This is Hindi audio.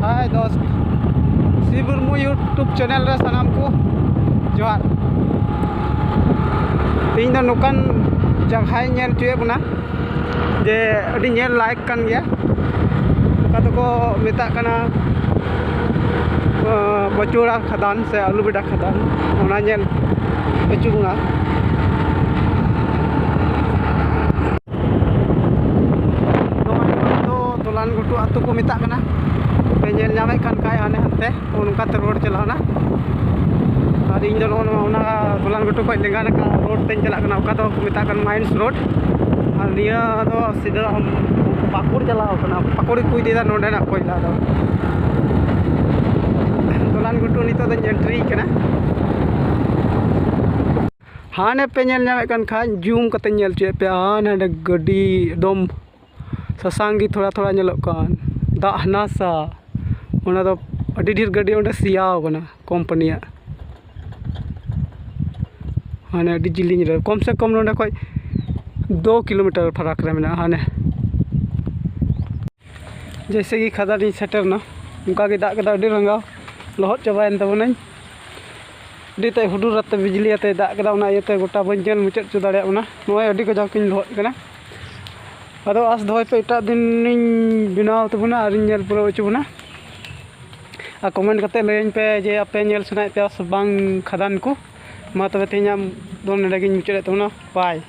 हाय दोस्त शिव मुर्मू यूट्यूब चैनल रे सानाम को जोहार तीन नौकान जगह नेल चुए बना जे अड़ी नेल लायक कान गया का तो को मेता कना बचूड़ा खदान से आलू बेडा खदान ओना नेल बचूगा तोलान गुटू आतु को मेता कना पे नेल नामे कान काय हाने हनते उनका ते रोड चलाना और इन दोनों ओना तोलान गुटू को लेंगा का रोड ते चला कना ओका तो मेता कन माइंस रोड और निया तो सीधा पाकुड़ चला कना पाकुड़ कुई देदा नोडे ना कोइला दो तोलान गुटू नितो तो एंट्री कना हाने पे नेल नामे कान खा जूम कते नेल चे पे हाने गड्डी एकदम ससांगी थोड़ा थोड़ा नेलो कान दा हनासा ओना तो अड़ी ढेर गड्डी ओंडे सियाव कना कंपनिया हाने अड़ी जिलिंग रे कम से कम नोंडे खय 2 किलोमीटर फराक रे मेना हाने जैसे कि खदानी सेटर ना उनका के दाग अड़ी रंगा लहत चबायन तबनाई अड़ी हुडुर आते बिजली आते दाग ओना इयाते गोटा बंजन मुचाद चो दाड़े ओना नोय अड़ी को जाकिन लहत कना अदो आस दोय पे एटा दिन बनाव तबना और नेल पुरो चुबना आ कमेंट करते लैन पे जे आपे नेल सुनाय पे बांग खदान को मा तबे तेना दोन नेडे गिन मुचाद तबना बाय।